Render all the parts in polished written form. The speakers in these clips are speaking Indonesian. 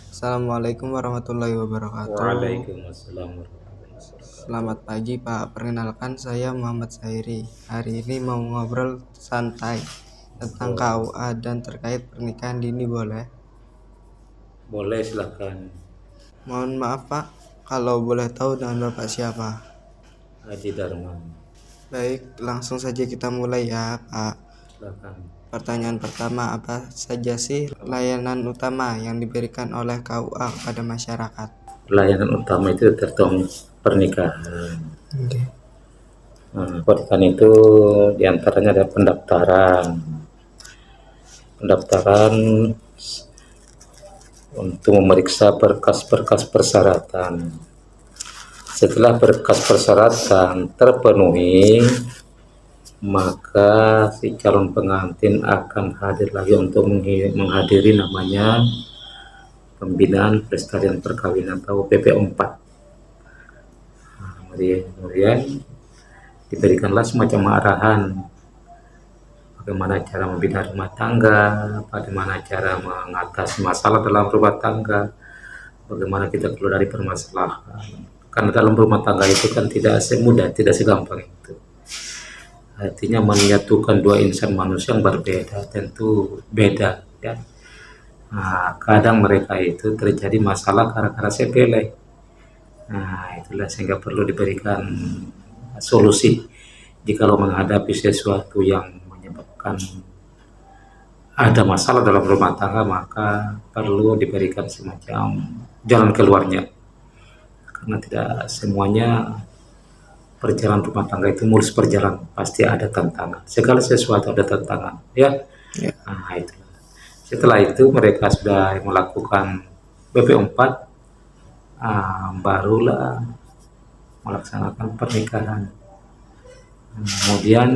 Assalamualaikum warahmatullahi wabarakatuh. Waalaikumsalam warahmatullahi wabarakatuh. Selamat pagi Pak, perkenalkan saya Muhammad Sairi. Hari ini mau ngobrol santai tentang KUA dan terkait pernikahan dini, boleh? Boleh, silakan. Mohon maaf Pak, kalau boleh tahu dengan Bapak siapa? Haji Darman, Baik, langsung saja kita mulai ya Pak. silakan. Pertanyaan pertama, apa saja sih layanan utama yang diberikan oleh KUA kepada masyarakat? Layanan utama itu terhitung pernikahan. Pernikahan itu diantaranya ada pendaftaran untuk memeriksa berkas-berkas persyaratan. Setelah berkas persyaratan terpenuhi, maka si calon pengantin akan hadir lagi untuk menghadiri namanya pembinaan pelestarian perkawinan atau PP4. Kemudian diberikanlah semacam arahan bagaimana cara membina rumah tangga, bagaimana cara mengatasi masalah dalam rumah tangga, bagaimana kita keluar dari permasalahan. Karena dalam rumah tangga itu kan tidak semudah, tidak segampang itu. Artinya menyatukan dua insan manusia yang berbeda tentu beda, ya. Nah, kadang mereka itu terjadi masalah karena sepele. Nah, itulah sehingga perlu diberikan solusi jikalau menghadapi sesuatu yang menyebabkan ada masalah dalam rumah tangga, maka perlu diberikan semacam jalan keluarnya. Karena tidak semuanya perjalanan rumah tangga itu mulus berjalan, pasti ada tantangan. Segala sesuatu ada tantangan, ya. Ya. Nah, itu. Setelah itu mereka sudah melakukan BP4, barulah melaksanakan pernikahan. Kemudian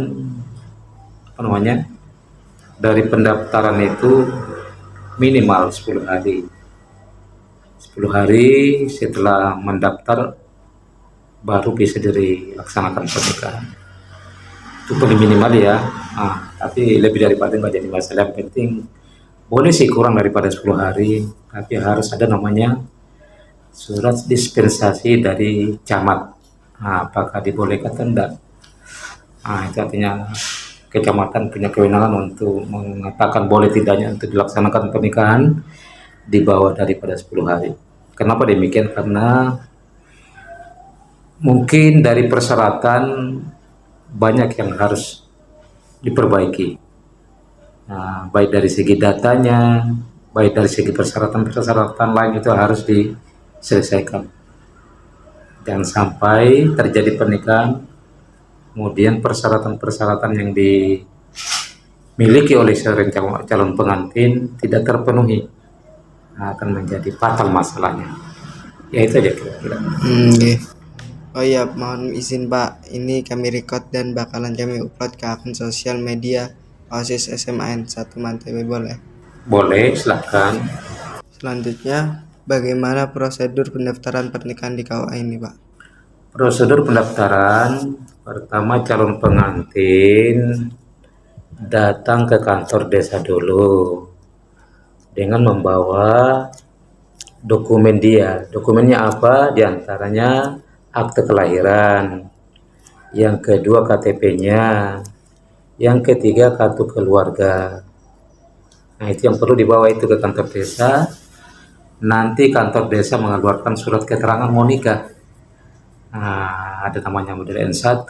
dari pendaftaran itu minimal 10 hari. 10 hari setelah mendaftar baru bisa dilaksanakan pernikahan. Itu paling minimal ya. Tapi lebih daripada nggak jadi masalah. Yang penting boleh sih kurang daripada 10 hari, tapi harus ada namanya surat dispensasi dari camat. Apakah dibolehkan atau tidak? Itu artinya kecamatan punya kewenangan untuk mengatakan boleh tidaknya untuk dilaksanakan pernikahan di bawah daripada 10 hari. Kenapa demikian? Karena mungkin dari persyaratan banyak yang harus diperbaiki. Baik dari segi datanya, baik dari segi persyaratan lain itu harus diselesaikan. Jangan sampai terjadi pernikahan, kemudian persyaratan-persyaratan yang dimiliki oleh seorang calon pengantin tidak terpenuhi, akan menjadi fatal masalahnya. Ya itu aja kira-kira. Okay. Oh iya, mohon izin Pak, ini kami record dan bakalan kami upload ke akun sosial media OSIS SMAN 1 Mantebe, boleh? Boleh, silahkan. Selanjutnya, bagaimana prosedur pendaftaran pernikahan di KUA ini Pak? Prosedur pendaftaran, pertama calon pengantin datang ke kantor desa dulu dengan membawa dokumen dia. Dokumennya apa? Di antaranya akte kelahiran, yang kedua KTP-nya, yang ketiga kartu keluarga. Nah, itu yang perlu dibawa itu ke kantor desa. Nanti kantor desa mengeluarkan surat keterangan mau nikah. Ada namanya model N1,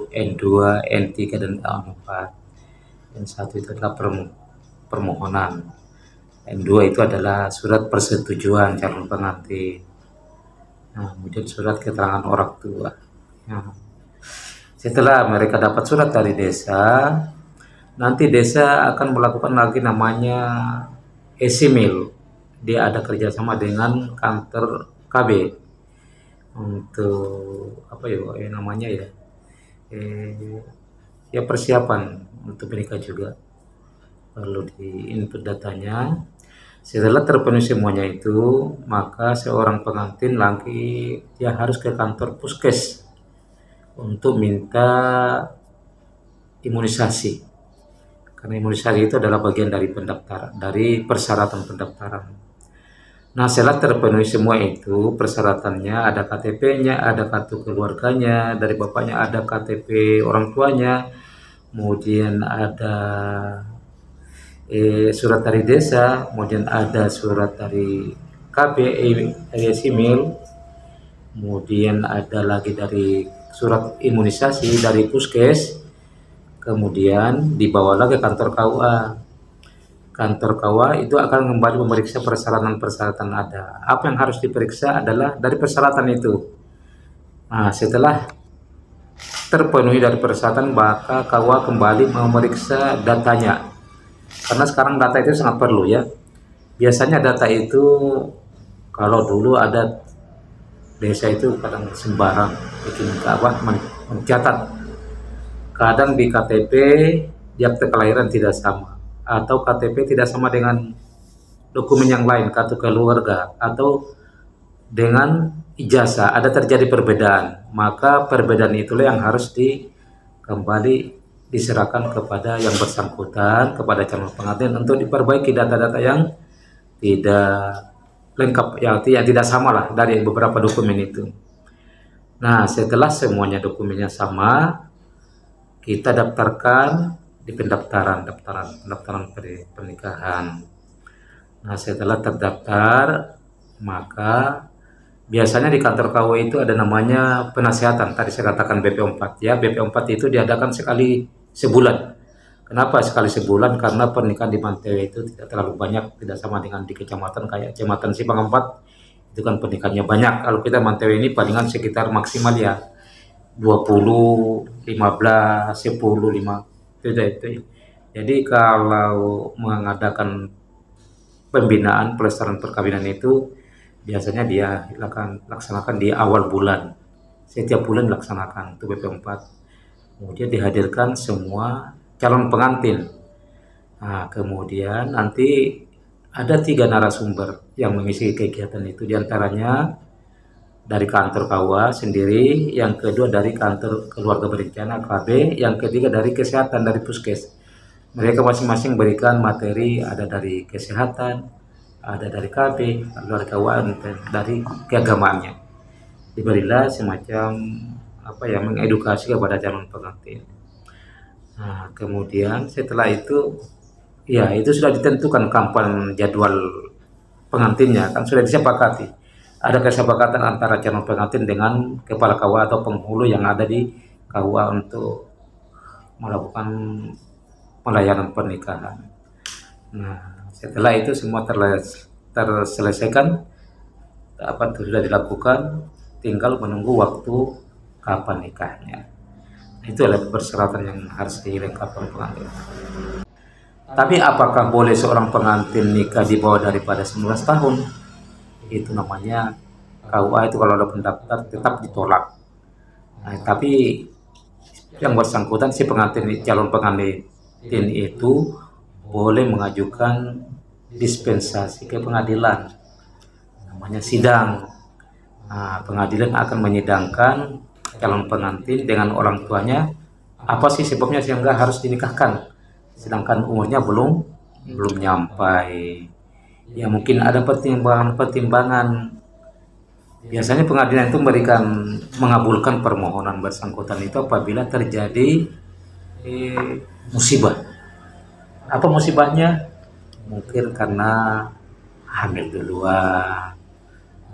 N2, N3, dan N4. N1 itu adalah permohonan. N2 itu adalah surat persetujuan calon pengantin. Kemudian surat keterangan orang tua. Setelah mereka dapat surat dari desa, nanti desa akan melakukan lagi namanya esimil. Dia ada kerjasama dengan kantor KB untuk ya persiapan untuk menikah juga. Perlu di input datanya. Setelah terpenuhi semuanya itu, maka seorang pengantin lagi dia harus ke kantor puskes untuk minta imunisasi. Karena imunisasi itu adalah bagian dari pendaftaran, dari persyaratan pendaftaran. Nah, setelah terpenuhi semua itu persyaratannya, ada KTP-nya, ada kartu keluarganya, dari bapaknya ada KTP orang tuanya, kemudian ada surat dari desa, kemudian ada surat dari KB, alias email, kemudian ada lagi dari surat imunisasi dari puskes, kemudian dibawalah ke kantor KUA. Kantor KUA itu akan kembali memeriksa persyaratan-persyaratan ada. Apa yang harus diperiksa adalah dari persyaratan itu. Nah, setelah terpenuhi dari persyaratan, maka KUA kembali memeriksa datanya. Karena sekarang data itu sangat perlu ya. Biasanya data itu kalau dulu ada desa itu kadang sembarang bikin mencatat. Kadang di KTP di akte kelahiran tidak sama, atau KTP tidak sama dengan dokumen yang lain, kartu keluarga, atau dengan ijazah ada terjadi perbedaan, maka perbedaan itulah yang harus kembali diserahkan kepada yang bersangkutan, kepada calon pengantin untuk diperbaiki data-data yang tidak lengkap, yang tidak sama lah dari beberapa dokumen itu. Nah, setelah semuanya dokumennya sama, kita daftarkan di pendaftaran pernikahan. Nah, setelah terdaftar, maka biasanya di kantor KUA itu ada namanya penasihatan. Tadi saya katakan BP4 ya. BP4 itu diadakan sekali sebulan. Kenapa sekali sebulan? Karena pernikahan di Mantewe itu tidak terlalu banyak, tidak sama dengan di kecamatan kayak Kecamatan Sipang 4 itu kan pernikahannya banyak. Kalau kita Mantewe ini palingan sekitar maksimal ya 20, 15, 10, 5 itu. Jadi kalau mengadakan pembinaan pelestarian perkawinan itu biasanya dia laksanakan di awal bulan. Setiap bulan dilaksanakan itu BP4. Kemudian dihadirkan semua calon pengantin. Nah, kemudian nanti ada 3 narasumber yang mengisi kegiatan itu, diantaranya dari kantor KUA sendiri, yang kedua dari kantor keluarga berencana KB, yang ketiga dari kesehatan dari puskes. Mereka masing-masing berikan materi, ada dari kesehatan, ada dari KB, dari KUA, dan dari keagamaannya. Diberilah semacam mengedukasi kepada calon pengantin. Nah, kemudian setelah itu, ya itu sudah ditentukan kapan jadwal pengantinnya, kan sudah disepakati. Ada kesepakatan antara calon pengantin dengan kepala KUA atau penghulu yang ada di KUA untuk melakukan pelayanan pernikahan. Nah, setelah itu semua terselesaikan, sudah dilakukan, tinggal menunggu waktu kapan nikahnya. Itu adalah persyaratan yang harus dilengkapi pengantin. Tapi apakah boleh seorang pengantin nikah di bawah daripada 19 tahun? Itu namanya KUA itu kalau ada pendaftar tetap ditolak. Nah, tapi yang bersangkutan si calon pengantin itu boleh mengajukan dispensasi ke pengadilan, namanya sidang. Nah, pengadilan akan menyidangkan calon pengantin dengan orang tuanya apa sih sebabnya sehingga harus dinikahkan, sedangkan umurnya belum nyampai. Ya mungkin ada pertimbangan. Biasanya pengadilan itu mengabulkan permohonan bersangkutan itu apabila terjadi musibah. Apa musibahnya? Mungkin karena hamil duluan.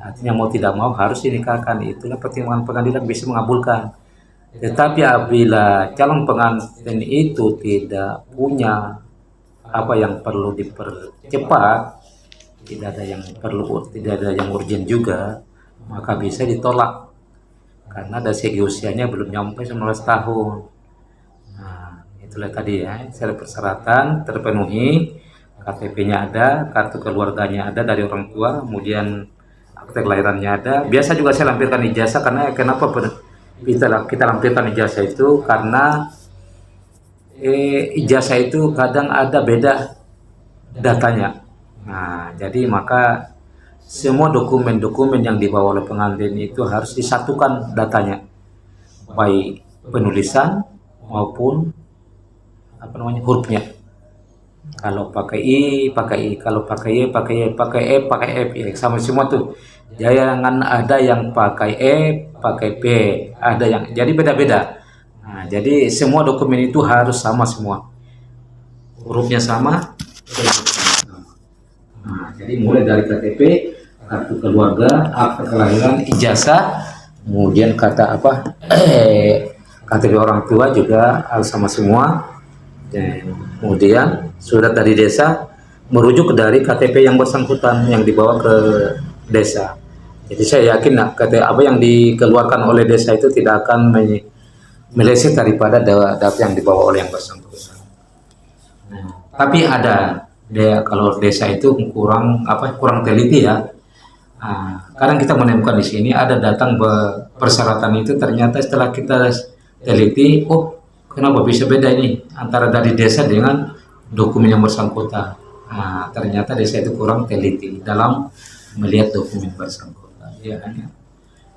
Artinya mau tidak mau harus dinikahkan. Itulah pertimbangan pengadilan bisa mengabulkan. Tetapi apabila calon pengantin itu tidak punya apa yang perlu dipercepat, tidak ada yang urgent juga, maka bisa ditolak karena dari segi usianya belum nyampe 19 tahun. Nah, itulah tadi ya, syarat persyaratan terpenuhi, KTP-nya ada, kartu keluarganya ada dari orang tua, kemudian akte kelahirannya ada. Biasa juga saya lampirkan ijazah, karena kenapa kita lampirkan ijazah itu karena ijazah itu kadang ada beda datanya. Nah, jadi maka semua dokumen-dokumen yang dibawa oleh pengantin itu harus disatukan datanya, baik penulisan maupun hurufnya. Kalau pakai I, pakai I. Kalau pakai Y, pakai Y. Pakai E, pakai F. Ya, sama semua tuh. Jangan ada yang pakai E, pakai P. Ada yang, jadi beda-beda. Nah, jadi semua dokumen itu harus sama semua. Hurufnya sama. Nah, jadi mulai dari KTP, kartu keluarga, akta kelahiran, ijazah, kemudian kata apa, KTP orang tua juga harus sama semua. Dan kemudian surat dari desa merujuk dari KTP yang bersangkutan yang dibawa ke desa. Jadi saya yakin KTP apa yang dikeluarkan oleh desa itu tidak akan meleset daripada data yang dibawa oleh yang bersangkutan. Nah, tapi ada kalau desa itu kurang teliti ya. Nah, kadang kita menemukan di sini ada datang persyaratan itu ternyata setelah kita teliti, oh kenapa bisa beda ini antara dari desa dengan dokumen yang bersangkutan. Nah, ternyata desa itu kurang teliti dalam melihat dokumen bersangkutan. Ya hanya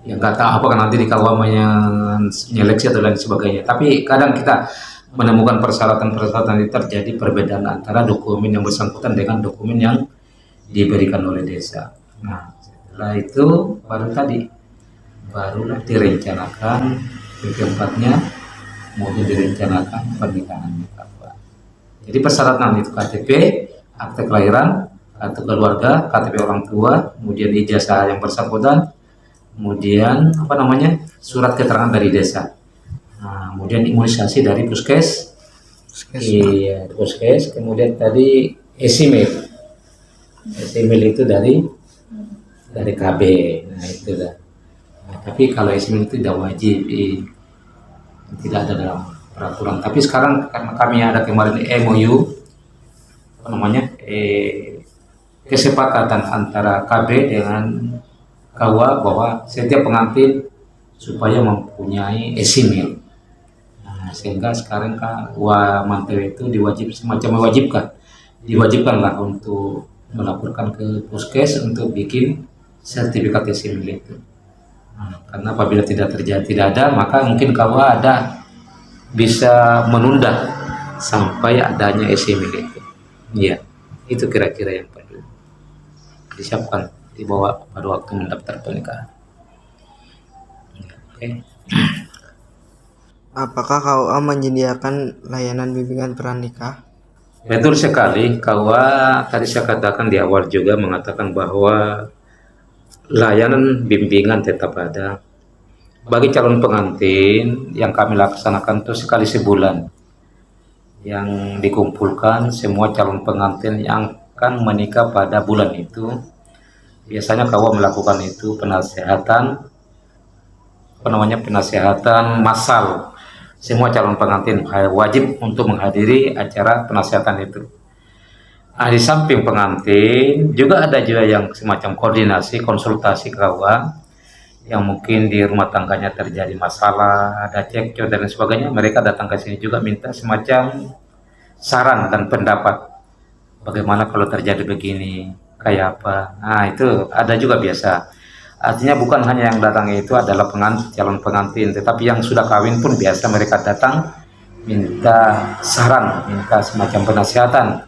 yang nggak tahu apakah nanti di KUA menyeleksi atau lain sebagainya. Tapi kadang kita menemukan persyaratan-persyaratan itu terjadi perbedaan antara dokumen yang bersangkutan dengan dokumen yang diberikan oleh desa. Nah, setelah itu barulah direncanakan yang keempatnya kemudian direncanakan pernikahannya. Jadi persyaratan itu KTP, akte kelahiran, kartu keluarga, KTP orang tua, kemudian ijazah yang bersangkutan, kemudian surat keterangan dari desa. Nah, kemudian imunisasi dari puskes, iya puskes, kemudian tadi esimil itu dari KB. Nah itu dah. Nah, tapi kalau esimil itu tidak wajib, tidak ada dalam peraturan. Tapi sekarang karena kami ada kemarin MOU, kesepakatan antara KB dengan KUA bahwa setiap pengantin supaya mempunyai esimil. Nah, sehingga sekarang KUA Manteu itu diwajibkanlah untuk melaporkan ke puskes untuk bikin sertifikat esimil itu. Nah, karena apabila tidak ada, maka mungkin KUA bisa menunda sampai adanya esimil itu. Iya, itu kira-kira yang perlu disiapkan dibawa pada waktu mendaftar pernikahan. Oke. Apakah KUA menyediakan layanan bimbingan pranikah? Betul sekali, KUA tadi saya katakan di awal juga mengatakan bahwa layanan bimbingan tetap ada bagi calon pengantin yang kami laksanakan itu sekali sebulan, yang dikumpulkan semua calon pengantin yang akan menikah pada bulan itu. Biasanya KUA melakukan itu penasehatan massal. Semua calon pengantin wajib untuk menghadiri acara penasehatan itu. Nah, di samping pengantin juga ada yang semacam koordinasi konsultasi KUA yang mungkin di rumah tangganya terjadi masalah, ada cekcok dan sebagainya. Mereka datang ke sini juga minta semacam saran dan pendapat, bagaimana kalau terjadi begini, kayak apa. Nah, itu ada juga biasa. Artinya bukan hanya yang datang itu adalah calon pengantin, tetapi yang sudah kawin pun biasa mereka datang minta saran, minta semacam penasihatan.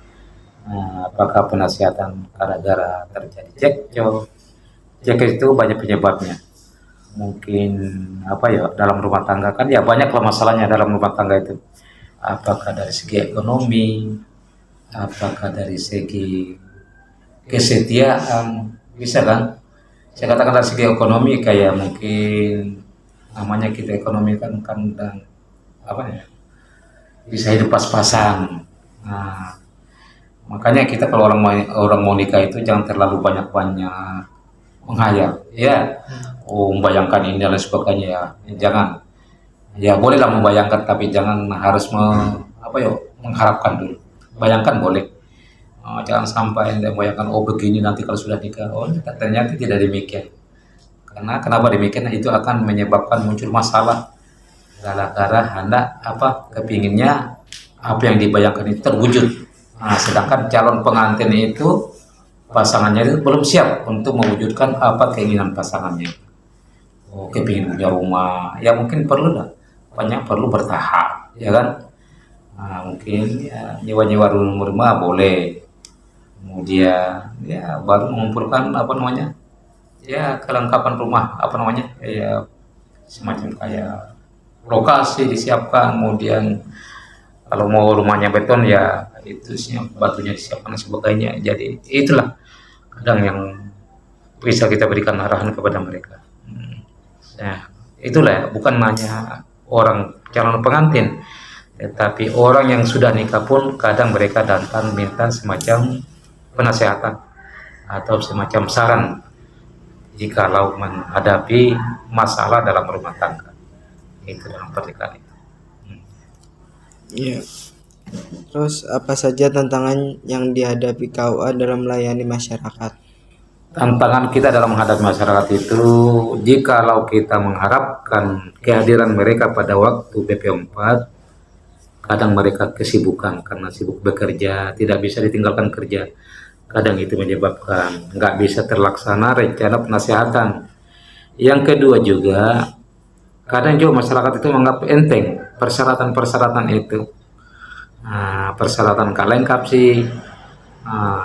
Nah, apakah penasihatan gara-gara terjadi cekcok itu banyak penyebabnya. Mungkin dalam rumah tangga kan ya banyaklah masalahnya dalam rumah tangga itu. Apakah dari segi ekonomi, apakah dari segi kesetiaan, bisa kan? Saya katakan dari segi ekonomi kayak mungkin kita ekonomi kan bisa hidup pas-pasan. Nah, makanya kita kalau orang mau nikah itu jangan terlalu banyak-banyak menghayal, ya. Membayangkan ini dan sebagainya ya. Jangan. Ya bolehlah membayangkan, tapi jangan harus mengharapkan dulu. Bayangkan boleh. Jangan sampai Anda membayangkan begini nanti kalau sudah nikah. Ternyata tidak demikian. Karena kenapa demikian? Itu akan menyebabkan muncul masalah. Gara-gara Anda kepinginnya apa yang dibayangkan itu terwujud. Nah, sedangkan calon pengantin itu pasangannya itu belum siap untuk mewujudkan apa keinginan pasangannya. Kepingin punya rumah, ya mungkin perlu bertahap, ya kan? Mungkin ya nyewa-nyewa rumah boleh. Kemudian ya baru mengumpulkan apa namanya, ya kelengkapan rumah apa namanya, ya semacam kayak lokasi disiapkan. Kemudian kalau mau rumahnya beton ya itu siap, batunya disiapkan dan sebagainya. Jadi itulah kadang yang bisa kita berikan arahan kepada mereka. Nah, itulah ya, bukan hanya orang calon pengantin, tetapi orang yang sudah nikah pun kadang mereka datang minta semacam penasehatan atau semacam saran jikalau menghadapi masalah dalam rumah tangga itu dalam pernikahan itu. Iya. Terus apa saja tantangan yang dihadapi KUA dalam melayani masyarakat? Tantangan kita dalam menghadapi masyarakat itu, jikalau kita mengharapkan kehadiran mereka pada waktu BP4, kadang mereka kesibukan karena sibuk bekerja, tidak bisa ditinggalkan kerja. Kadang itu menyebabkan nggak bisa terlaksana rencana penasehatan. Yang kedua juga, kadang juga masyarakat itu menganggap enteng persyaratan-persyaratan itu. Persyaratan nggak lengkap sih.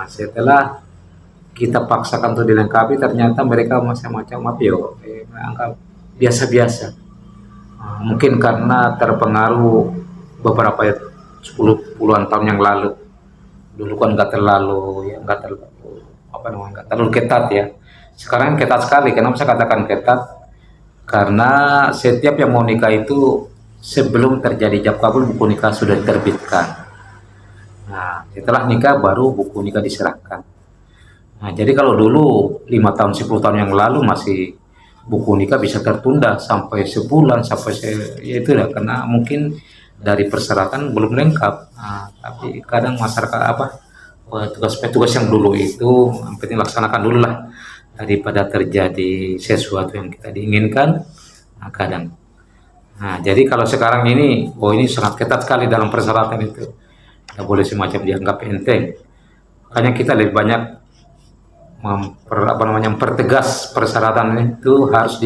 Setelah kita paksakan untuk dilengkapi, ternyata mereka macam-macam menganggap biasa-biasa. Mungkin karena terpengaruh beberapa 10 puluhan tahun yang lalu. Dulu kan nggak terlalu nggak terlalu ketat ya. Sekarang ketat sekali. Kenapa saya katakan ketat? Karena setiap yang mau nikah itu sebelum terjadi ijab kabul buku nikah sudah diterbitkan. Nah, setelah nikah baru buku nikah diserahkan. Nah, jadi kalau dulu 5 tahun 10 tahun yang lalu masih buku nikah bisa tertunda sampai sebulan ya itu ya, karena mungkin dari persyaratan belum lengkap. Tapi kadang masyarakat petugas yang dulu itu yang penting laksanakan dulu lah daripada terjadi sesuatu yang kita diinginkan. Kadang. Jadi kalau sekarang ini, ini sangat ketat sekali dalam persyaratan itu. Tidak boleh semacam dianggap enteng. Makanya kita lebih banyak mempertegas persyaratan itu harus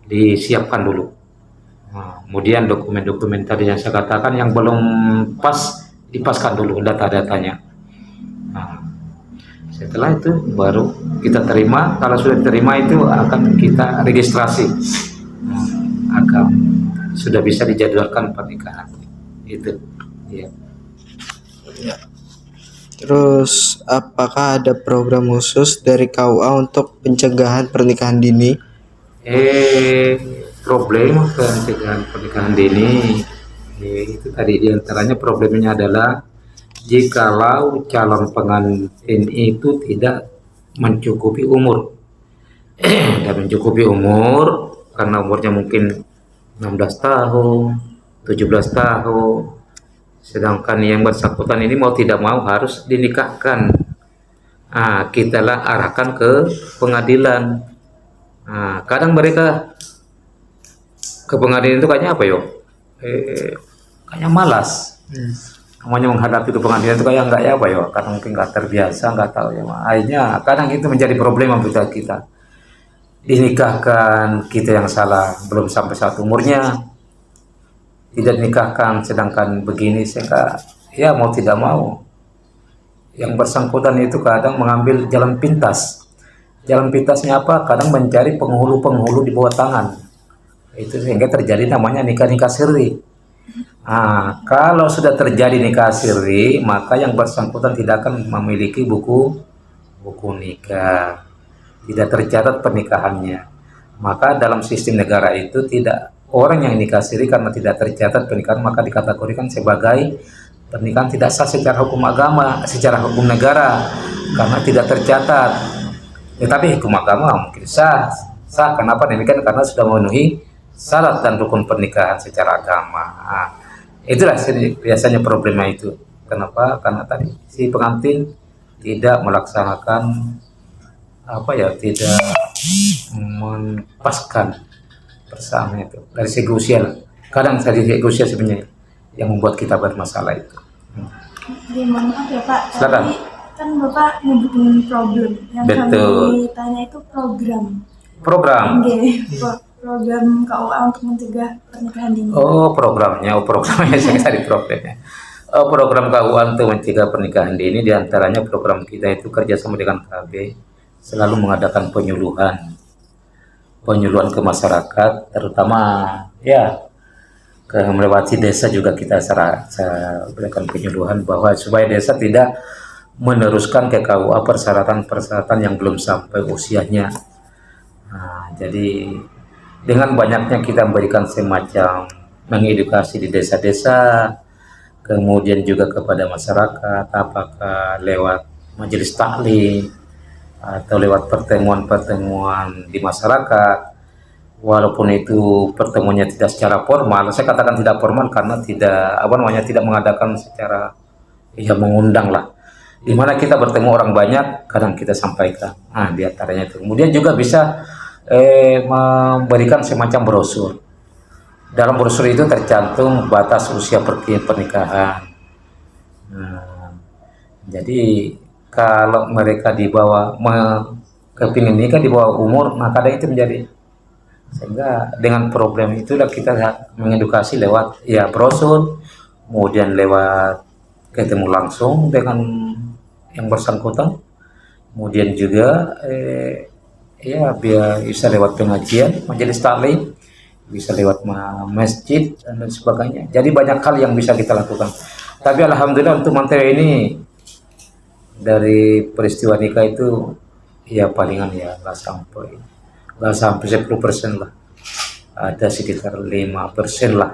disiapkan dulu. Kemudian dokumen-dokumen tadi yang saya katakan yang belum pas dipaskan dulu data-datanya. Setelah itu baru kita terima. Kalau sudah diterima itu akan kita registrasi. Akan sudah bisa dijadwalkan pernikahan itu. Ya. Ya. Terus apakah ada program khusus dari KUA untuk pencegahan pernikahan dini? Problem pencegahan pernikahan dini itu tadi diantaranya problemnya adalah jikalau calon pengantin itu tidak mencukupi umur. Tidak mencukupi umur karena umurnya mungkin 16 tahun, 17 tahun. Sedangkan yang bersangkutan ini mau tidak mau harus dinikahkan. Kita lah arahkan ke pengadilan. Kadang mereka ke pengadilan itu kayaknya kayaknya malas. Namanya menghadapi ke pengadilan itu kayak karena mungkin nggak terbiasa, nggak tahu ya. Akhirnya kadang itu menjadi problem buat kita. Dinikahkan kita yang salah, belum sampai satu umurnya tidak dinikahkan, sedangkan begini sehingga ya mau tidak mau yang bersangkutan itu kadang mengambil jalan pintas. Jalan pintasnya apa? Kadang mencari penghulu-penghulu di bawah tangan. Itu sehingga terjadi namanya nikah-nikah siri. Kalau sudah terjadi nikah siri, maka yang bersangkutan tidak akan memiliki buku nikah. Tidak tercatat pernikahannya. Maka dalam sistem negara itu tidak orang yang nikah siri karena tidak tercatat pernikahan maka dikategorikan sebagai pernikahan tidak sah secara hukum agama, secara hukum negara karena tidak tercatat. Tetapi hukum agama mungkin sah. Kenapa demikian? Karena sudah memenuhi syarat dan rukun pernikahan secara agama. Itulah biasanya problema itu. Kenapa? Karena tadi si pengantin tidak melaksanakan tidak menepaskan bersama itu dari segi usia. Kadang dari segi usia sebenarnya yang membuat kita bermasalah itu. Maaf ya Pak, silakan. Tadi kan Bapak nyebutin problem yang Betul. kami tanya itu program. Program. program KUA untuk mencegah pernikahan dini? Programnya saya tadi problemnya. Program KUA untuk mencegah pernikahan dini, diantaranya program kita itu kerjasama dengan KB selalu mengadakan penyuluhan ke masyarakat, terutama ya ke melewati desa juga kita saya berikan penyuluhan bahwa supaya desa tidak meneruskan ke KUA persyaratan-persyaratan yang belum sampai usianya. Nah, jadi dengan banyaknya kita memberikan semacam mengedukasi di desa-desa, kemudian juga kepada masyarakat, apakah lewat majelis taklim atau lewat pertemuan-pertemuan di masyarakat, walaupun itu pertemuannya tidak secara formal. Saya katakan tidak formal karena tidak mengadakan secara mengundang lah, di mana kita bertemu orang banyak, kadang kita sampaikan. Nah, di antaranya itu. Kemudian juga bisa memberikan semacam brosur. Dalam brosur itu tercantum batas usia pernikahan. Nah, jadi kalau mereka kepingin nikah di bawah umur, maka ada itu menjadi, sehingga dengan problem itulah kita mengedukasi lewat brosur, kemudian lewat ketemu langsung dengan yang bersangkutan, kemudian juga biar bisa lewat pengajian, majelis taklim, bisa lewat masjid dan lain sebagainya. Jadi banyak hal yang bisa kita lakukan. Tapi alhamdulillah untuk Manteu ini dari peristiwa nikah itu palingan nggak sampai 10% lah. Ada sekitar 5% lah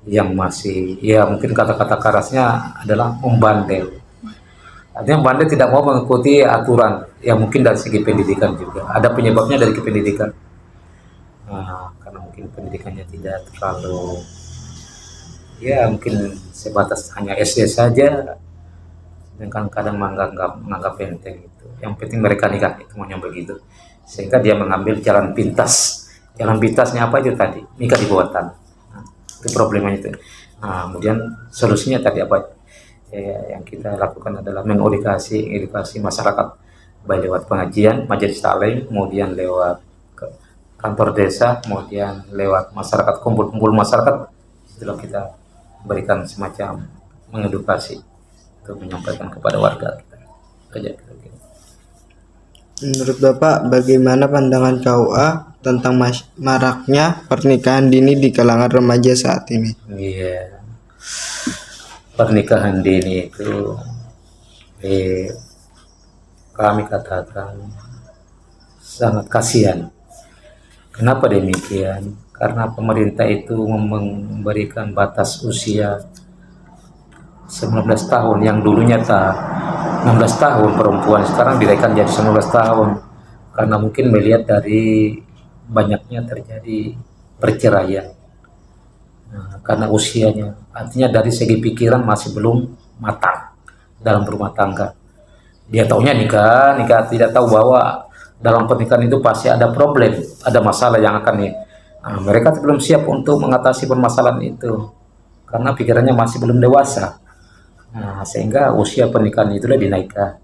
yang masih mungkin kata-kata kerasnya adalah membandel. Artinya bandel tidak mau mengikuti aturan, mungkin dari segi pendidikan juga. Ada penyebabnya dari pendidikan. Nah, karena mungkin pendidikannya tidak terlalu, mungkin sebatas hanya SD saja, dan kadang menganggap enteng gitu. Yang penting mereka nikah, itu maunya begitu. Sehingga dia mengambil jalan pintas. Jalan pintasnya apa itu tadi? Nikah di bawah tanah. Nah, itu problemnya itu. Nah, kemudian solusinya tadi apa? Yang kita lakukan adalah mengedukasi masyarakat, baik lewat pengajian, majelis taklim, kemudian lewat kantor desa, kemudian lewat masyarakat, kumpul-kumpul masyarakat. Setelah kita berikan semacam mengedukasi untuk menyampaikan kepada warga kita. Menurut Bapak, bagaimana pandangan KUA tentang maraknya pernikahan dini di kalangan remaja saat ini? Pernikahan dini itu kami katakan sangat kasihan. Kenapa demikian? Karena pemerintah itu memberikan batas usia 19 tahun, yang dulunya 16 tahun perempuan, sekarang dinaikkan jadi 19 tahun. Karena mungkin melihat dari banyaknya terjadi perceraian. Nah, karena usianya, artinya dari segi pikiran masih belum matang dalam berumah tangga. Dia taunya nikah, tidak tahu bahwa dalam pernikahan itu pasti ada problem, ada masalah yang akan mereka belum siap untuk mengatasi permasalahan itu karena pikirannya masih belum dewasa. Nah, sehingga usia pernikahan itulah dinaikkan.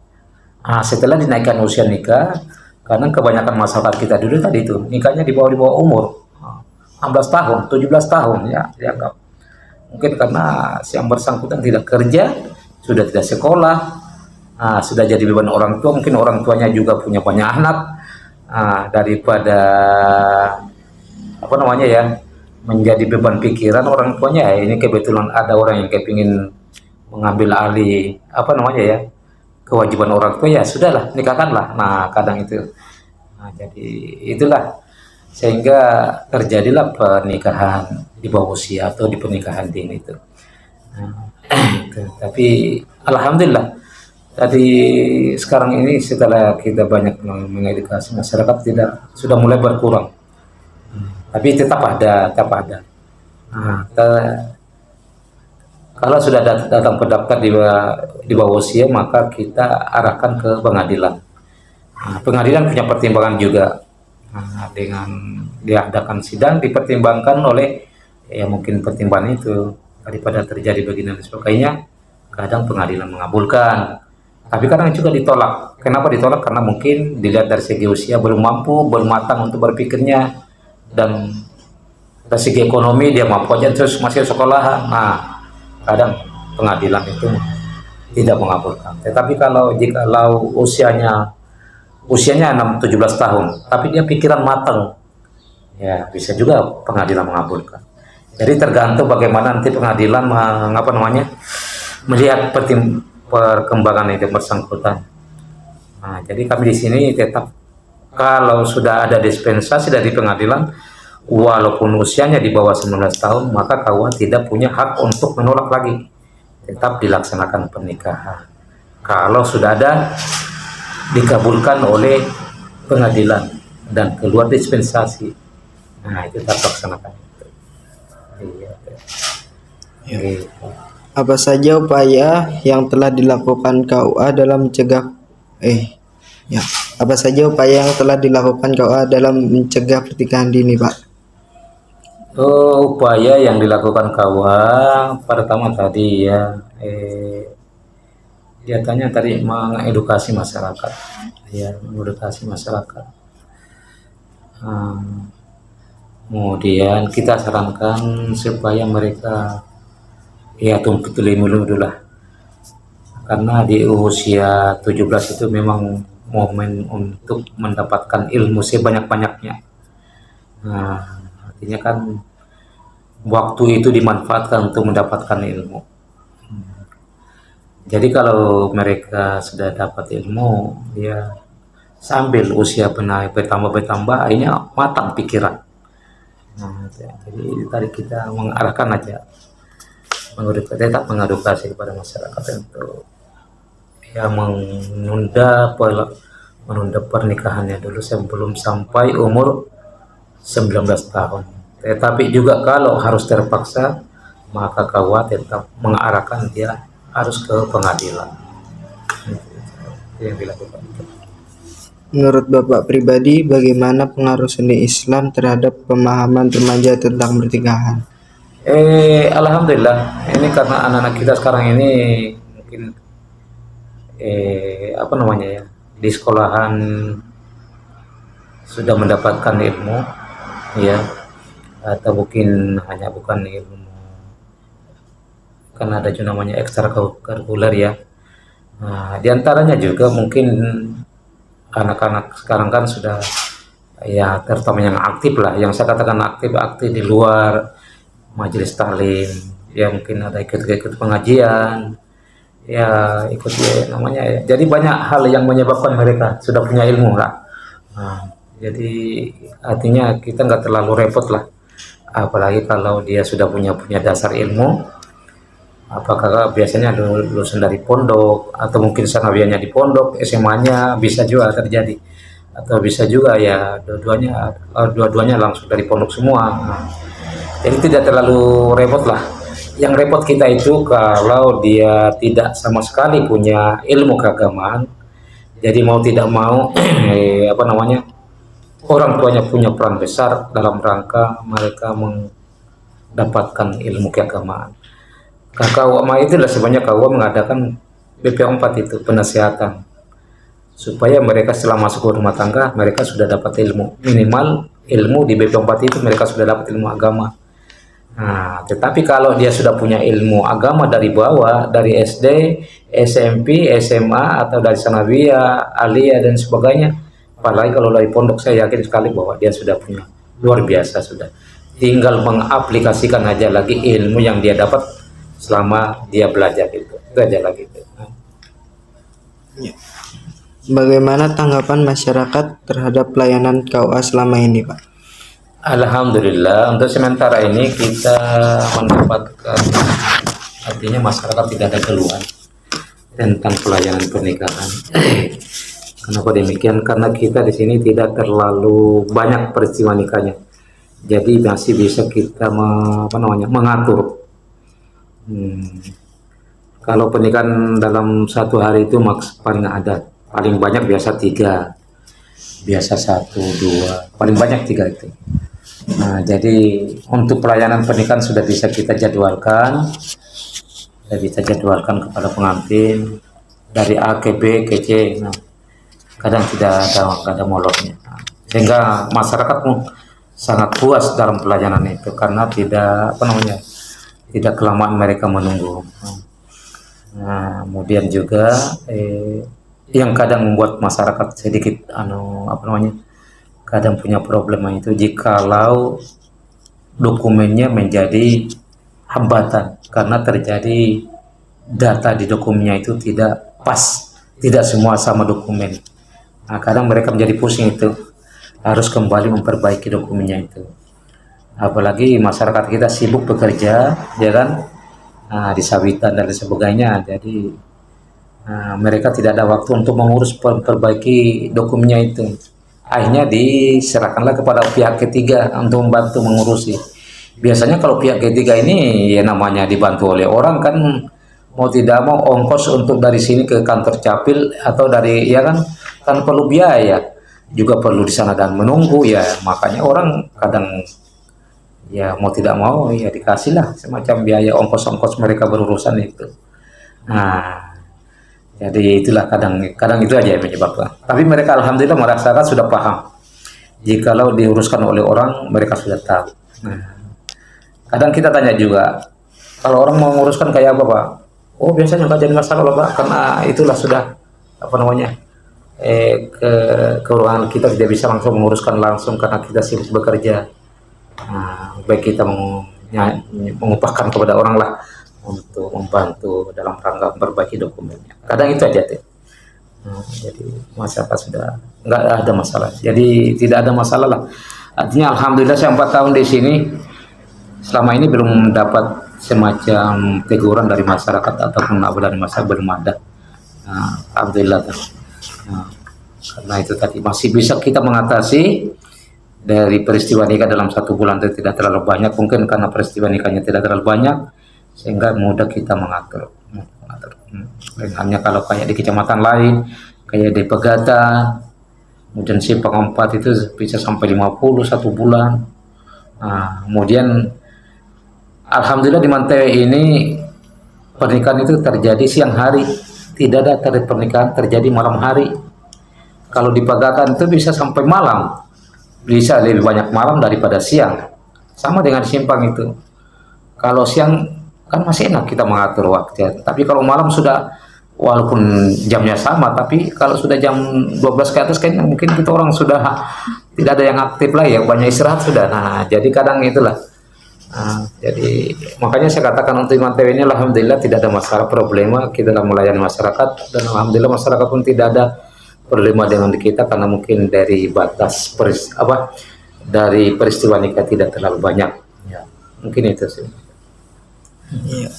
Nah, setelah dinaikkan usia nikah, karena kebanyakan masyarakat kita dulu tadi itu nikahnya di bawah umur 16 tahun, 17 tahun dianggap. Mungkin karena si yang bersangkutan tidak kerja, sudah tidak sekolah, sudah jadi beban orang tua, mungkin orang tuanya juga punya banyak anak, daripada menjadi beban pikiran orang tuanya. Ini kebetulan ada orang yang kepingin mengambil alih kewajiban orang tua, ya sudahlah, nikahkanlah. Nah, kadang itu. Nah, jadi itulah sehingga terjadilah pernikahan di bawah usia atau di pernikahan dini itu. Tapi alhamdulillah tadi sekarang ini setelah kita banyak mengedukasi masyarakat sudah mulai berkurang. Tapi tetap ada. Nah, kalau sudah datang pendaftar di bawah usia, maka kita arahkan ke pengadilan. Nah, pengadilan punya pertimbangan juga. Dengan diadakan sidang dipertimbangkan oleh mungkin pertimbangan itu daripada terjadi begini dan sebagainya. Kadang pengadilan mengabulkan, tapi kadang juga ditolak. Kenapa ditolak? Karena mungkin dilihat dari segi usia belum mampu, belum matang untuk berpikirnya, dan dari segi ekonomi dia mampu aja terus masih sekolahan. Nah, kadang pengadilan itu tidak mengabulkan. Tetapi jikalau usianya 6-17 tahun, tapi dia pikiran matang, ya bisa juga pengadilan mengabulkan. Jadi tergantung bagaimana nanti pengadilan melihat perkembangan itu bersangkutan. Nah, jadi kami di sini tetap kalau sudah ada dispensasi dari pengadilan, walaupun usianya di bawah 19 tahun, maka KUA tidak punya hak untuk menolak lagi. Tetap dilaksanakan pernikahan. Kalau sudah ada dikabulkan oleh pengadilan dan keluar dispensasi, nah itu tetap laksanakan. Iya. Gitu. Apa saja upaya yang telah dilakukan KUA dalam mencegah Apa saja upaya yang telah dilakukan KUA dalam mencegah pernikahan dini, Pak? Upaya yang dilakukan KUA pertama tadi ya, kelihatannya tadi mengedukasi masyarakat, ya mengedukasi masyarakat. Kemudian kita sarankan supaya mereka ya tuntut ilmu dulu lah, karena di usia 17 itu memang momen untuk mendapatkan ilmu sebanyak-banyaknya. Nah, artinya kan waktu itu dimanfaatkan untuk mendapatkan ilmu. Jadi kalau mereka sudah dapat ilmu, ya sambil usia bertambah, akhirnya matang pikiran. Nah, jadi tadi kita mengarahkan aja, tetap mengedukasi kepada masyarakat untuk ya menunda pernikahannya dulu sebelum sampai umur 19 tahun. Tetapi juga kalau harus terpaksa, maka KUA tetap mengarahkan dia harus ke pengadilan. Itu yang dilakukan. Menurut Bapak pribadi, bagaimana pengaruh seni Islam terhadap pemahaman remaja tentang pernikahan? Alhamdulillah, ini karena anak-anak kita sekarang ini mungkin di sekolahan sudah mendapatkan ilmu, ya, atau mungkin hanya bukan ilmu, karena ada juga namanya ekstrakurikuler ya. Nah, diantaranya juga mungkin anak-anak sekarang kan sudah ya, terutama yang aktif lah, yang saya katakan aktif di luar majelis taklim, ya mungkin ada ikut pengajian, ya ikut ya, namanya ya. Jadi banyak hal yang menyebabkan mereka sudah punya ilmu lah. Nah, jadi artinya kita nggak terlalu repot lah, apalagi kalau dia sudah punya dasar ilmu. Apakah biasanya lulusan dari pondok, atau mungkin sanawianya di pondok, SMA-nya bisa juga terjadi, atau bisa juga ya dua-duanya langsung dari pondok semua. Nah, jadi tidak terlalu repot lah. Yang repot kita itu kalau dia tidak sama sekali punya ilmu keagamaan. Jadi mau tidak mau orang tuanya punya peran besar dalam rangka mereka mendapatkan ilmu keagamaan. KUA itu adalah sebenarnya KUA mengadakan BPO 4 itu penasihatan, supaya mereka setelah masuk ke rumah tangga mereka sudah dapat ilmu, minimal ilmu di BPO 4 itu mereka sudah dapat ilmu agama. Nah, tetapi kalau dia sudah punya ilmu agama dari bawah, dari SD, SMP, SMA, atau dari sanawiyah, aliyah dan sebagainya, apalagi kalau dari pondok, saya yakin sekali bahwa dia sudah punya luar biasa, sudah tinggal mengaplikasikan aja lagi ilmu yang dia dapat selama dia belajar itu aja lagi. Bagaimana tanggapan masyarakat terhadap pelayanan KUA selama ini, Pak? Alhamdulillah, untuk sementara ini kita mendapatkan, artinya masyarakat tidak ada keluhan tentang pelayanan pernikahan. Kenapa demikian? Karena kita di sini tidak terlalu banyak peristiwa nikahnya, jadi masih bisa kita mengatur. Kalau pernikahan dalam satu hari itu paling banyak biasa 3, biasa 1, 2, paling banyak 3 itu. Nah, jadi untuk pelayanan pernikahan sudah bisa kita jadwalkan, kepada pengantin dari A ke B ke C. Nah, kadang tidak ada molornya, sehingga masyarakat sangat puas dalam pelayanan itu karena tidak apa namanya tidak kelamaan mereka menunggu. Nah, kemudian juga yang kadang membuat masyarakat sedikit apa namanya kadang punya problema itu jikalau dokumennya menjadi hambatan karena terjadi data di dokumennya itu tidak pas, tidak semua sama dokumen. Nah, kadang mereka menjadi pusing itu, harus kembali memperbaiki dokumennya itu. Apalagi masyarakat kita sibuk bekerja, ya kan, di sawitan dan sebagainya. Jadi mereka tidak ada waktu untuk mengurus perbaiki dokumennya itu. Akhirnya diserahkanlah kepada pihak ketiga untuk membantu mengurusi. Biasanya kalau pihak ketiga ini ya namanya dibantu oleh orang kan, mau tidak mau ongkos untuk dari sini ke kantor capil atau dari ya kan perlu biaya, juga perlu di sana dan menunggu ya, makanya orang kadang ya mau tidak mau ya dikasihlah semacam biaya ongkos-ongkos mereka berurusan itu. Nah, jadi itulah kadang itu aja yang menyebabkan. Tapi mereka alhamdulillah merasakan sudah paham. Jikalau diuruskan oleh orang, mereka sudah tahu. Nah, kadang kita tanya juga, kalau orang mau menguruskan kayak apa Pak? Oh biasanya nggak jadi masalah Pak, karena itulah sudah apa namanya keuangan kita tidak bisa langsung menguruskan langsung karena kita sibuk bekerja. Nah, baik kita mengupahkan kepada orang lah untuk membantu dalam rangka memperbaiki dokumennya. Kadang itu aja tuh. Nah, jadi masyarakat sudah nggak ada masalah. Jadi tidak ada masalah lah. Artinya alhamdulillah saya 4 tahun di sini selama ini belum dapat semacam teguran dari masyarakat ataupun apa dari masyarakat belum ada. Nah, alhamdulillah. Nah, karena itu tadi masih bisa kita mengatasi dari peristiwa nikah dalam 1 bulan itu tidak terlalu banyak, mungkin karena peristiwa nikahnya tidak terlalu banyak sehingga mudah kita mengatur. Hanya kalau kayak di kecamatan lain kayak di Pegatan kemudian Simpang 4 itu bisa sampai 50 1 bulan. Nah, kemudian alhamdulillah di Mantewe ini pernikahan itu terjadi siang hari, tidak ada pernikahan terjadi malam hari. Kalau di Pegatan itu bisa sampai malam, bisa lebih banyak malam daripada siang. Sama dengan Simpang itu. Kalau siang kan masih enak kita mengatur waktu, tapi kalau malam sudah walaupun jamnya sama, tapi kalau sudah jam 12 ke atas kayaknya mungkin kita orang sudah tidak ada yang aktif lah ya, banyak istirahat sudah. Nah, jadi kadang itulah. Nah, jadi makanya saya katakan untuk Mantewe ini alhamdulillah tidak ada masalah problema, kita dalam melayani masyarakat dan alhamdulillah masyarakat pun tidak ada problema dengan kita karena mungkin dari batas dari peristiwa nikah tidak terlalu banyak. Ya, mungkin itu sih. Iya.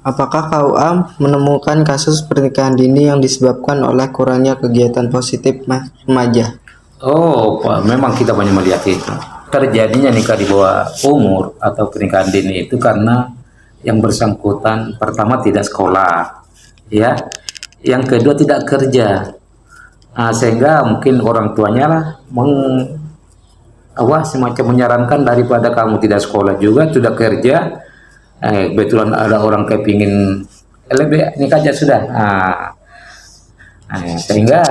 Apakah KUA menemukan kasus pernikahan dini yang disebabkan oleh kurangnya kegiatan positif remaja? Oh, Pak, memang kita banyak melihat itu. Terjadinya nikah di bawah umur atau pernikahan dini itu karena yang bersangkutan pertama tidak sekolah, ya. Yang kedua tidak kerja. Nah, sehingga mungkin orang tuanya lah semacam menyarankan daripada kamu tidak sekolah juga sudah kerja, kebetulan ada orang kepingin lebih nikah aja sudah. Sehingga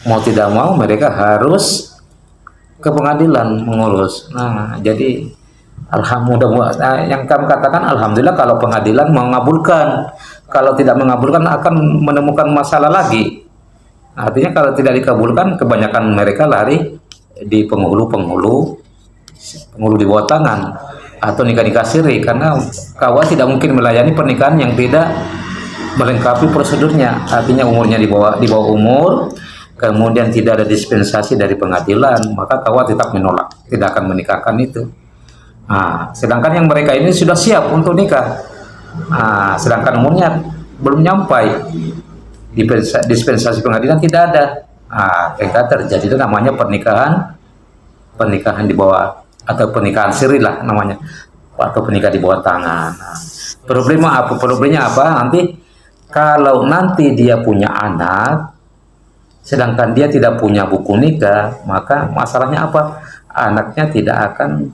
mau tidak mau mereka harus ke pengadilan mengurus. Nah, jadi alhamdulillah yang kami katakan alhamdulillah kalau pengadilan mengabulkan. Kalau tidak mengabulkan akan menemukan masalah lagi. Artinya kalau tidak dikabulkan kebanyakan mereka lari di penghulu di bawah tangan atau nikah siri karena KUA tidak mungkin melayani pernikahan yang tidak melengkapi prosedurnya. Artinya umurnya di bawah umur, kemudian tidak ada dispensasi dari pengadilan, maka KUA tetap menolak, tidak akan menikahkan itu. Nah, sedangkan yang mereka ini sudah siap untuk nikah, sedangkan umurnya belum nyampai, dispensasi pengadilan tidak ada. Sehingga terjadi itu namanya pernikahan di bawah atau pernikahan siri lah namanya, atau pernikahan di bawah tangan. Problemnya apa? Nanti kalau nanti dia punya anak sedangkan dia tidak punya buku nikah, maka masalahnya apa? Anaknya tidak akan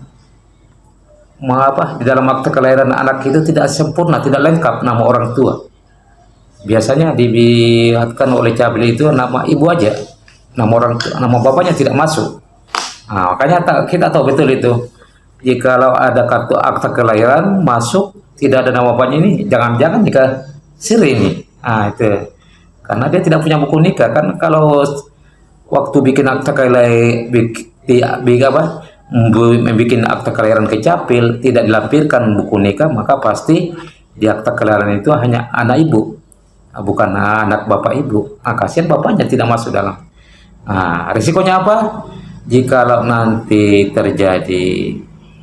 di dalam akte kelahiran anak itu tidak sempurna, tidak lengkap nama orang tua. Biasanya dilihatkan oleh Cabil itu nama ibu aja, nama bapaknya tidak masuk. Nah, makanya kita tahu betul itu. Jikalau ada kartu akta kelahiran masuk tidak ada nama bapaknya ini, jangan-jangan jika siri ini. Nah, itu. Karena dia tidak punya buku nikah kan, kalau waktu bikin akta kelahiran membuat akta kelahiran ke capil tidak dilampirkan buku nikah, maka pasti di akta kelahiran itu hanya anak ibu, bukan anak bapak ibu. Nah, kasihan bapaknya tidak masuk dalam. Nah, risikonya apa? Jikalau nanti terjadi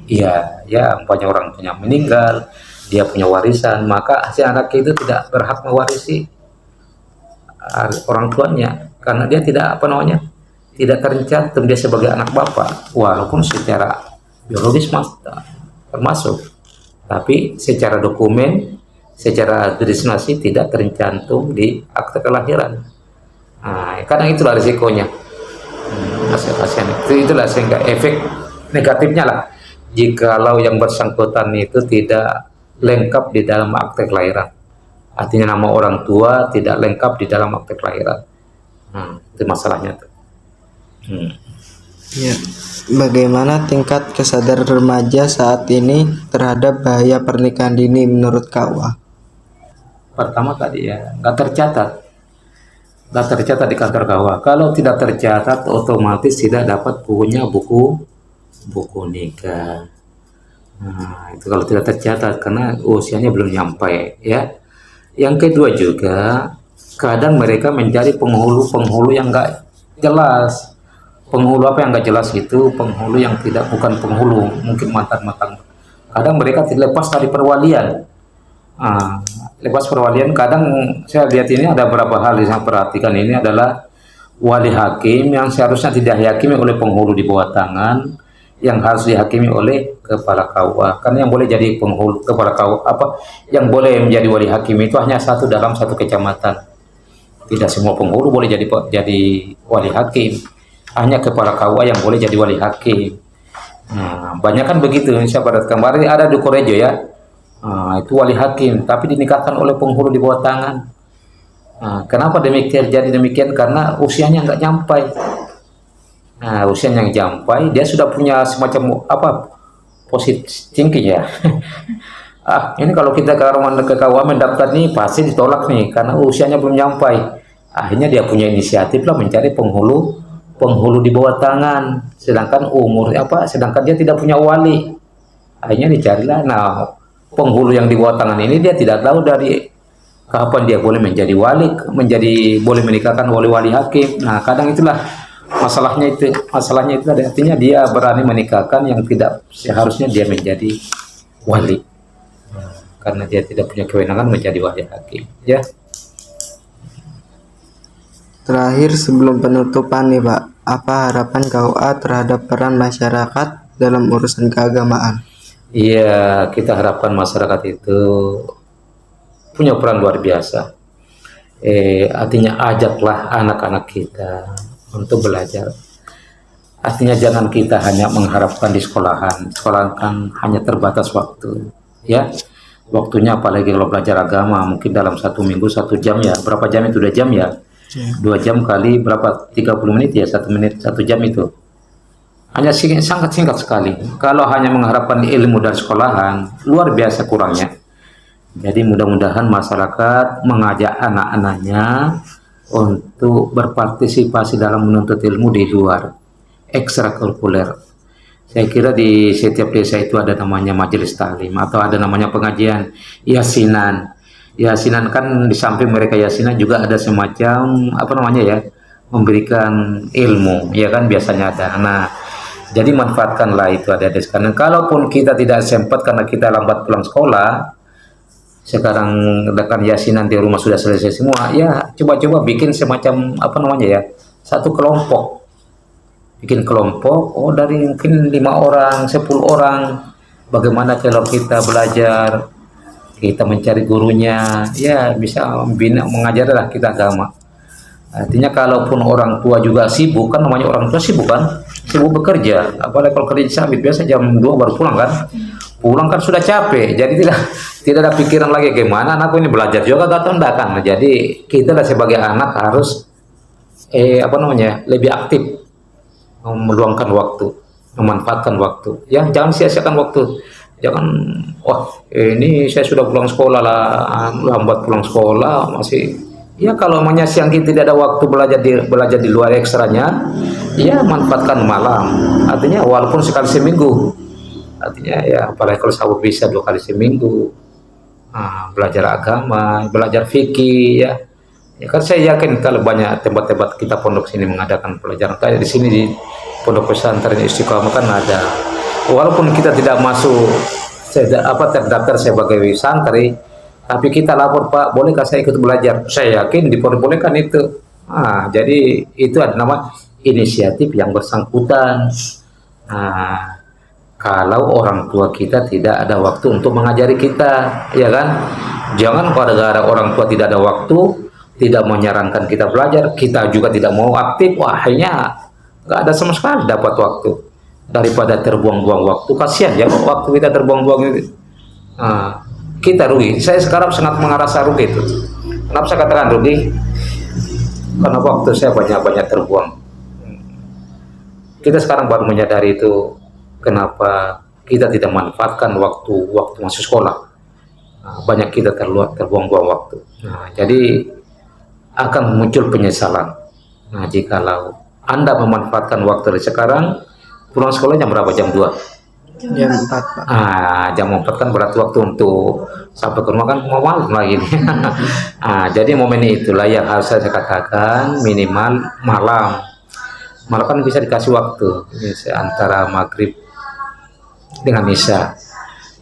ya umpamanya orang punya meninggal, dia punya warisan, maka si anak itu tidak berhak mewarisi orang tuanya karena dia tidak tercantum dia sebagai anak bapak, walaupun secara biologis termasuk, tapi secara dokumen, secara administrasi tidak tercantum di akte kelahiran. Nah, karena itulah risikonya. Itulah sehingga efek negatifnya lah jikalau yang bersangkutan itu tidak lengkap di dalam akte kelahiran, artinya nama orang tua tidak lengkap di dalam akte kelahiran. Itu masalahnya tuh. Ya. Bagaimana tingkat kesadaran remaja saat ini terhadap bahaya pernikahan dini menurut KUA? Pertama tadi ya nggak tercatat di kantor KUA. Kalau tidak tercatat otomatis tidak dapat punya buku nikah. Nah, itu kalau tidak tercatat karena usianya belum nyampe ya. Yang kedua juga kadang mereka mencari penghulu yang nggak jelas. Penghulu apa yang nggak jelas itu? Penghulu yang bukan penghulu, mungkin mantan. Kadang mereka lepas dari perwalian. Lepas perwalian kadang saya lihat ini ada beberapa hal yang saya perhatikan. Ini adalah wali hakim yang seharusnya tidak dihakimi oleh penghulu di bawah tangan, yang harus dihakimi oleh kepala KUA. Karena yang boleh jadi penghulu kepala KUA yang boleh menjadi wali hakim itu hanya satu dalam satu kecamatan. Tidak semua penghulu boleh jadi wali hakim. Hanya kepala KUA yang boleh jadi wali hakim. Nah, banyak kan begitu. Saya pada kemarin ada di Korejo ya. Itu wali hakim, tapi dinikahkan oleh penghulu di bawah tangan. Kenapa jadi demikian? Karena usianya nggak nyampai. Nah, usianya yang nyampai, dia sudah punya semacam positif thinking ya. Ini kalau kita ke KUA mendaftar nih pasti ditolak nih karena usianya belum nyampai. Akhirnya dia punya inisiatif lah mencari penghulu di bawah tangan, sedangkan sedangkan dia tidak punya wali. Akhirnya dicarilah. Nah, penghulu yang di bawah tangan ini dia tidak tahu dari kapan dia boleh menjadi wali, boleh menikahkan wali hakim. Nah, kadang itulah masalahnya itu artinya dia berani menikahkan yang tidak seharusnya dia menjadi wali, karena dia tidak punya kewenangan menjadi wali hakim ya. Terakhir sebelum penutupan nih Pak, apa harapan KUA terhadap peran masyarakat dalam urusan keagamaan? Iya, kita harapkan masyarakat itu punya peran luar biasa. Artinya ajaklah anak-anak kita untuk belajar. Artinya jangan kita hanya mengharapkan di sekolahan kan hanya terbatas waktu ya. Waktunya apalagi kalau belajar agama mungkin dalam 1 minggu 1 jam ya. Berapa jam itu? 2 jam ya? 2 jam kali berapa? 30 menit ya, 1 menit 1 jam itu. Hanya sangat singkat sekali. Kalau hanya mengharapkan ilmu dari sekolahan, luar biasa kurangnya. Jadi mudah-mudahan masyarakat mengajak anak-anaknya untuk berpartisipasi dalam menuntut ilmu di luar ekstrakurikuler. Saya kira di setiap desa itu ada namanya majelis taklim atau ada namanya pengajian yasinan. Yasinan kan di samping mereka yasinan juga ada semacam memberikan ilmu, ya kan biasanya ada. Nah, jadi manfaatkanlah itu ada sekarang. Kalaupun kita tidak sempat karena kita lambat pulang sekolah, sekarang dengan yasinan di rumah sudah selesai semua, ya coba-coba bikin semacam satu kelompok. Bikin kelompok, dari mungkin 5 orang, 10 orang. Bagaimana kalau kita belajar, kita mencari gurunya, ya bisa mengajarlah kita agama. Artinya kalaupun orang tua juga sibuk, kan namanya orang tua sibuk kan, sibuk bekerja, apalagi kalau kerja sabit biasa jam 2 baru pulang kan, pulang kan sudah capek, jadi tidak ada pikiran lagi gimana anakku ini belajar juga atau enggak kan. Jadi kita sebagai anak harus lebih aktif meluangkan waktu, memanfaatkan waktu. Ya, jangan sia-siakan waktu. Jangan, wah ini saya sudah pulang sekolah lah, lambat pulang sekolah masih. Ya kalau namanya siang kita tidak ada waktu belajar di luar ekstranya, ya manfaatkan malam. Artinya walaupun sekali seminggu, artinya ya apalagi kalau sahabat bisa 2 kali seminggu, belajar agama, belajar fikih ya. Ya kan saya yakin kalau banyak tempat-tempat kita pondok sini mengadakan pelajaran kayak di sini di Pondok Pesantren Istiqomah kan ada. Walaupun kita tidak masuk terdaftar sebagai santri, tapi kita lapor, Pak, bolehkah saya ikut belajar? Saya yakin diperbolehkan itu. Jadi itu ada nama inisiatif yang bersangkutan. Kalau orang tua kita tidak ada waktu untuk mengajari kita, ya kan? Jangan gara-gara orang tua tidak ada waktu, tidak menyarankan kita belajar, kita juga tidak mau aktif, wah akhirnya nggak ada sama sekali dapat waktu. Daripada terbuang-buang waktu, kasihan ya waktu kita terbuang-buang itu. Kita rugi. Saya sekarang sangat merasa rugi itu. Kenapa saya katakan rugi? Karena waktu saya banyak-banyak terbuang. Kita sekarang baru menyadari itu, kenapa kita tidak manfaatkan waktu masuk sekolah. Banyak kita terbuang-buang waktu. Jadi akan muncul penyesalan. Jikalau Anda memanfaatkan waktu dari sekarang, pulang sekolah jam berapa? Jam 2? Jam 4, Pak. Jam 4 kan berarti waktu untuk sampai ke rumah kan mau malam lagi nih. Jadi momen itulah yang harus saya katakan, minimal malam. Malam kan bisa dikasih waktu antara maghrib dengan isya.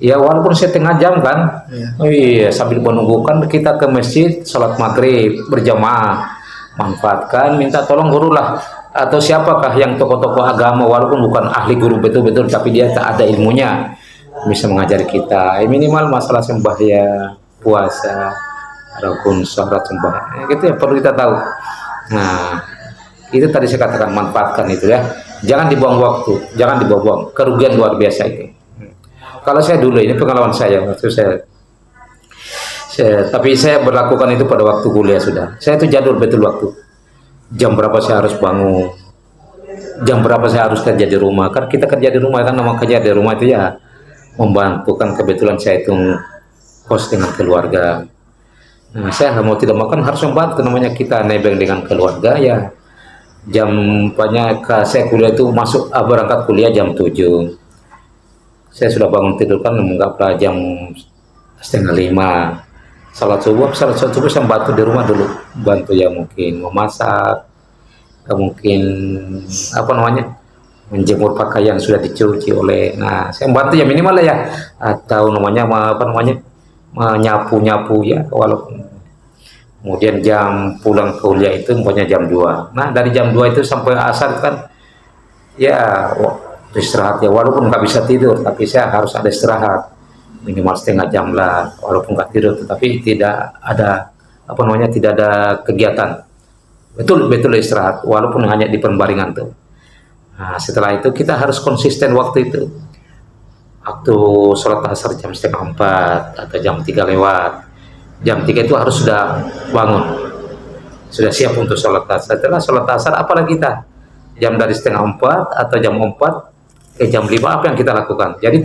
Ya walaupun setengah jam kan. Oh iya, sambil menunggu kan kita ke masjid sholat maghrib berjamaah. Manfaatkan, minta tolong guru lah atau siapakah yang tokoh-tokoh agama, walaupun bukan ahli guru betul-betul, tapi dia tak ada ilmunya, bisa mengajari kita. Minimal masalah sembahyang, puasa, rukun sholat sembahyang, gitu ya perlu kita tahu. Itu tadi saya katakan, manfaatkan itu ya. Jangan dibuang waktu, jangan dibuang-buang. Kerugian luar biasa itu. Kalau saya dulu, ini pengalaman saya waktu tapi saya berlakukan itu pada waktu kuliah sudah. Saya itu jadwal betul waktu. Jam berapa saya harus bangun, jam berapa saya harus kerja di rumah. Kan kita kerja di rumah kan, nama kerja di rumah itu ya membantu. Kan kebetulan saya itu kos dengan keluarga. Saya mau tidak makan harus membantu, namanya kita nebeng dengan keluarga ya. Jam banyak saya kuliah itu berangkat kuliah jam 7. Saya sudah bangun tidur kan menganggaplah jam 4:30. Salat subuh saya bantu di rumah dulu, bantu ya mungkin memasak, mungkin menjemur pakaian sudah dicuci oleh. Saya bantu ya minimal lah ya, atau menyapu ya, walaupun. Kemudian jam pulang kuliah itu pokoknya jam 2. Dari jam 2 itu sampai asar kan ya istirahat ya, walaupun nggak bisa tidur tapi saya harus ada istirahat minimal setengah jam lah, walaupun nggak tidur tetapi tidak ada tidak ada kegiatan, betul istirahat walaupun hanya di pembaringan tuh. Setelah itu kita harus konsisten waktu itu. Waktu sholat asar jam 3:30 atau jam 3 lewat, jam 3 itu harus sudah bangun, sudah siap untuk sholat asar. Setelah sholat asar apalagi kita jam dari 3:30 atau jam 4 ke jam 5 apa yang kita lakukan. Jadi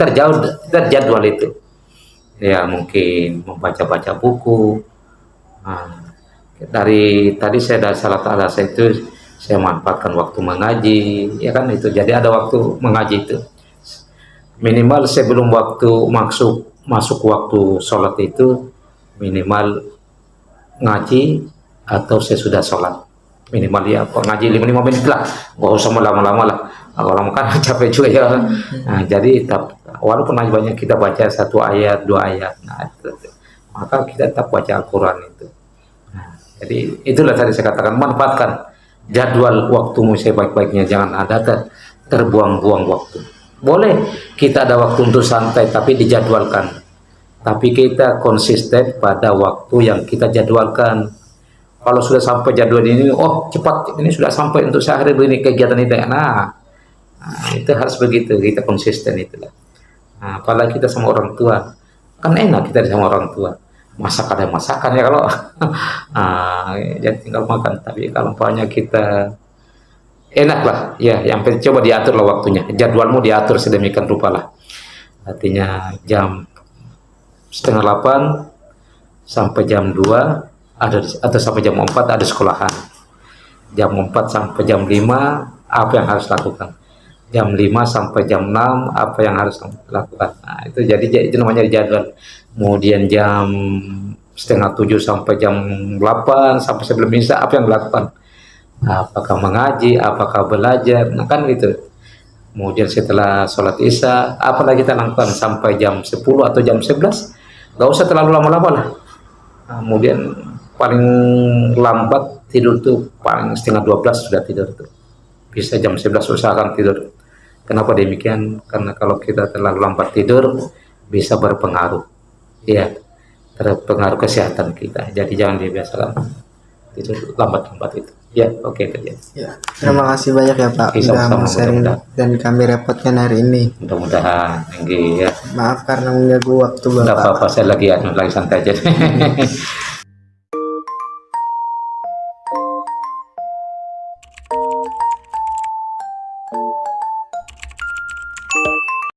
terjadwal itu ya, mungkin membaca buku. Dari tadi saya dari salat asar itu saya manfaatkan waktu mengaji ya kan, itu jadi ada waktu mengaji itu minimal sebelum waktu masuk waktu sholat itu minimal ngaji atau saya sudah sholat minimal ya ngaji 5 menit lah, nggak usah lama-lama lah, kalau lama kan capek juga ya. Jadi walaupun banyak kita baca 1 ayat 2 ayat, maka kita tetap baca Al-Quran itu. Jadi itulah tadi saya katakan, manfaatkan jadwal waktumu sebaik-baiknya, jangan ada terbuang-buang waktu. Boleh kita ada waktu untuk santai tapi dijadwalkan, tapi kita konsisten pada waktu yang kita jadwalkan. Kalau sudah sampai jadwal ini, cepat ini sudah sampai untuk sehari ini kegiatan itu. Itu harus begitu, kita konsisten itulah. Apalagi kita sama orang tua, kan enak kita sama orang tua. Ada masakan ya kalau jadi tinggal makan. Tapi kalau banyak kita enak lah ya, yang penting coba diatur lah waktunya, jadwalmu diatur sedemikian rupa lah, artinya jam setengah 8 sampai jam 2 ada, atau sampai jam 4 ada sekolahan, jam 4 sampai jam 5 apa yang harus lakukan, jam 5 sampai jam 6 apa yang harus lakukan. Nah, itu jadi itu namanya jadwal. Kemudian jam setengah 7 sampai jam 8 sampai sebelum misa apa yang dilakukan, apakah mengaji, apakah belajar, nah kan gitu. Kemudian setelah sholat isya apalagi kita lakukan sampai jam 10 atau jam 11, nggak usah terlalu lama-lama lah. Nah, kemudian paling lambat tidur tuh paling setengah 12 sudah tidur tuh, bisa jam 11 usahakan tidur. Kenapa demikian? Karena kalau kita terlalu lambat tidur bisa berpengaruh, ya, terpengaruh kesehatan kita. Jadi jangan dibiasakan tidur lambat-lambat itu. Ya, oke terjadi. Ya, terima kasih banyak ya Pak Oke, udah sama-sama, mau sharing mudah-mudahan. dan kami repotkan hari ini. Mudah-mudahan, enggak ya. Maaf karena mengganggu waktu Enggak Bapak. apa-apa, saya lagi santai aja.